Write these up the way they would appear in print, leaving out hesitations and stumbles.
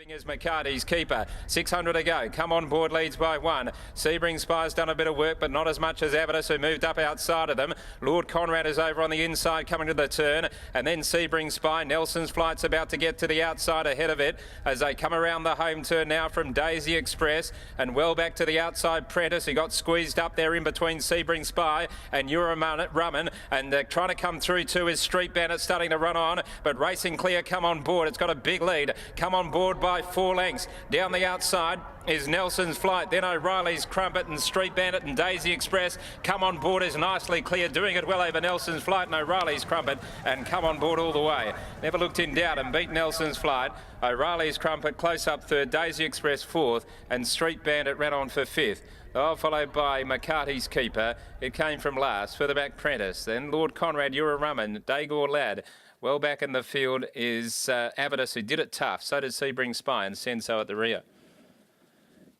Is McCarty's keeper. 600 to go. Come on board, leads by 1. Sebring Spire's done a bit of work, but not as much as Avidus, who moved up outside of them. Lord Conrad is over on the inside, coming to the turn, and then Sebring Spire. Nelson's Flight's about to get to the outside ahead of it as they come around the home turn now from Daisy Express, and well back to the outside. Prentice, he got squeezed up there in between Sebring Spire and Rumman, and trying to come through too is Street Bandit, starting to run on, but Racing Clear come on board. It's got a big lead. Come on board by 4 lengths. Down the outside is Nelson's Flight, then O'Reilly's Crumpet and Street Bandit and Daisy Express. Come on board is nicely clear, doing it well over Nelson's Flight and O'Reilly's Crumpet, and come on board all the way. Never looked in doubt and beat Nelson's Flight. O'Reilly's Crumpet close up third, Daisy Express fourth, and Street Bandit ran on for fifth. Followed by McCarty's Keeper. It came from last. Further back, Prentice. Then Lord Conrad, Rumman, Dagor Lad. Well back in the field is Avidus, who did it tough. So did Sebring Spy and Senso at the rear.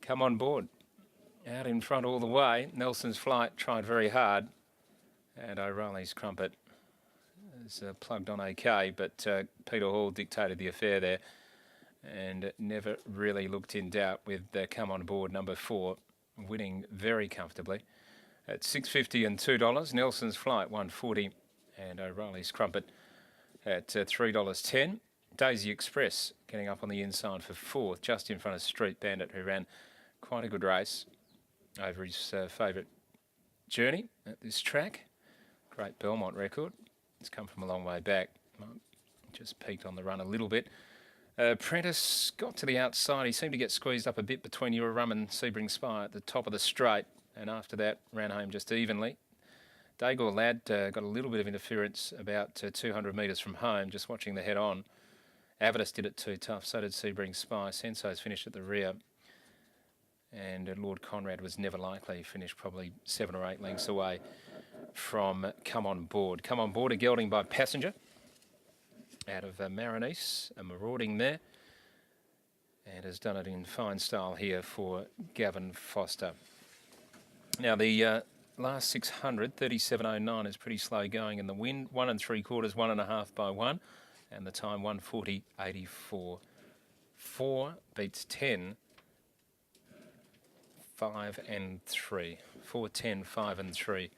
Come on board. Out in front all the way. Nelson's Flight tried very hard. And O'Reilly's Crumpet is plugged on okay, but Peter Hall dictated the affair there and never really looked in doubt with Come on board number 4. Winning very comfortably at $6.50 and $2. Nelson's Flight $1.40 and O'Reilly's Crumpet at $3.10. Daisy Express getting up on the inside for 4th, just in front of Street Bandit, who ran quite a good race over his favourite journey at this track. Great Belmont record. It's come from a long way back. Just peaked on the run a little bit. Prentice got to the outside. He seemed to get squeezed up a bit between Rum and Sebring Spire at the top of the straight, and after that ran home just evenly. Dagor Lad got a little bit of interference about 200 metres from home, just watching the head on. Avidus did it too tough, so did Sebring Spire. Senso's finished at the rear, and Lord Conrad was never likely. He finished probably 7 or 8 lengths away from Come on board. Come on board, a gelding by Passenger out of Marinese, a marauding there, and has done it in fine style here for Gavin Foster. Now the last 600, 37.09 is pretty slow going in the wind. 1 3/4, 1.5 by 1, and the time 1:40.84. 4 beats 10, 5 and 3. 4, 10, 5 and 3.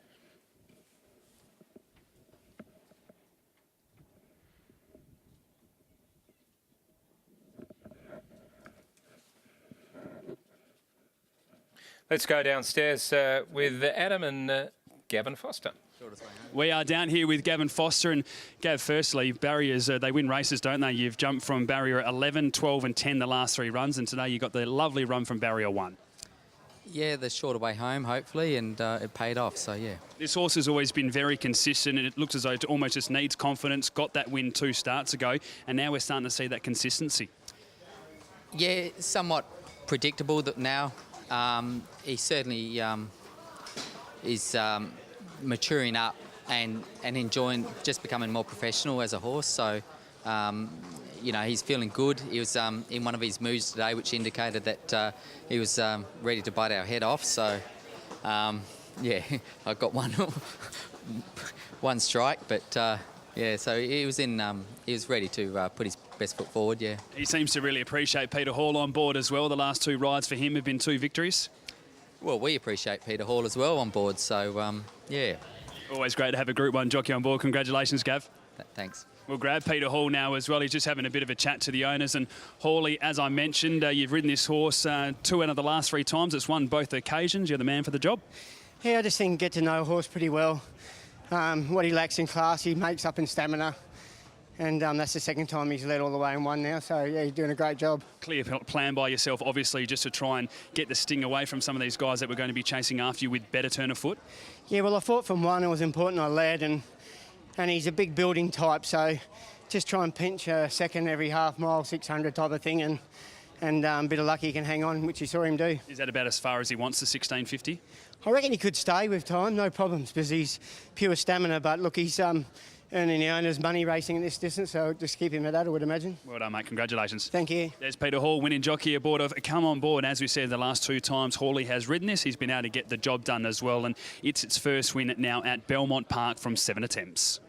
Let's go downstairs with Adam and Gavin Foster. We are down here with Gavin Foster, and Gav, firstly, barriers, they win races, don't they? You've jumped from barrier 11, 12 and 10 the last 3 runs, and today you got the lovely run from barrier 1. Yeah, the shorter way home, hopefully, and it paid off, so yeah. This horse has always been very consistent, and it looks as though it almost just needs confidence. Got that win 2 starts ago, and now we're starting to see that consistency. Yeah, somewhat predictable that now. He certainly is maturing up and enjoying just becoming more professional as a horse. So, you know, he's feeling good. He was in one of his moves today, which indicated that he was ready to bite our head off. So, yeah, I got one strike, but yeah, so he was ready to put his best foot forward, yeah. He seems to really appreciate Peter Hall on board as well. The last 2 rides for him have been 2 victories. Well, we appreciate Peter Hall as well on board, so yeah. Always great to have a Group 1 jockey on board. Congratulations, Gav. Thanks. We'll grab Peter Hall now as well. He's just having a bit of a chat to the owners. And Hawley, as I mentioned, you've ridden this horse 2 out of the last 3 times. It's won both occasions. You're the man for the job. Yeah, I just think get to know a horse pretty well. What he lacks in class, he makes up in stamina. And that's the 2nd time he's led all the way and won now. So, yeah, he's doing a great job. Clear plan by yourself, obviously, just to try and get the sting away from some of these guys that were going to be chasing after you with better turn of foot. Yeah, well, I thought from 1 it was important I led, and he's a big building type, so just try and pinch a second every half mile, 600 type of thing, and a bit of luck he can hang on, which you saw him do. Is that about as far as he wants, the 1650? I reckon he could stay with time, no problems, because he's pure stamina, but look, he's earning the owner's money racing at this distance, so just keep him at that, I would imagine. Well done, mate. Congratulations. Thank you. There's Peter Hall, winning jockey aboard of Come On Board. As we said, the last 2 times Hawley has ridden this, he's been able to get the job done as well, and it's its first win now at Belmont Park from 7 attempts.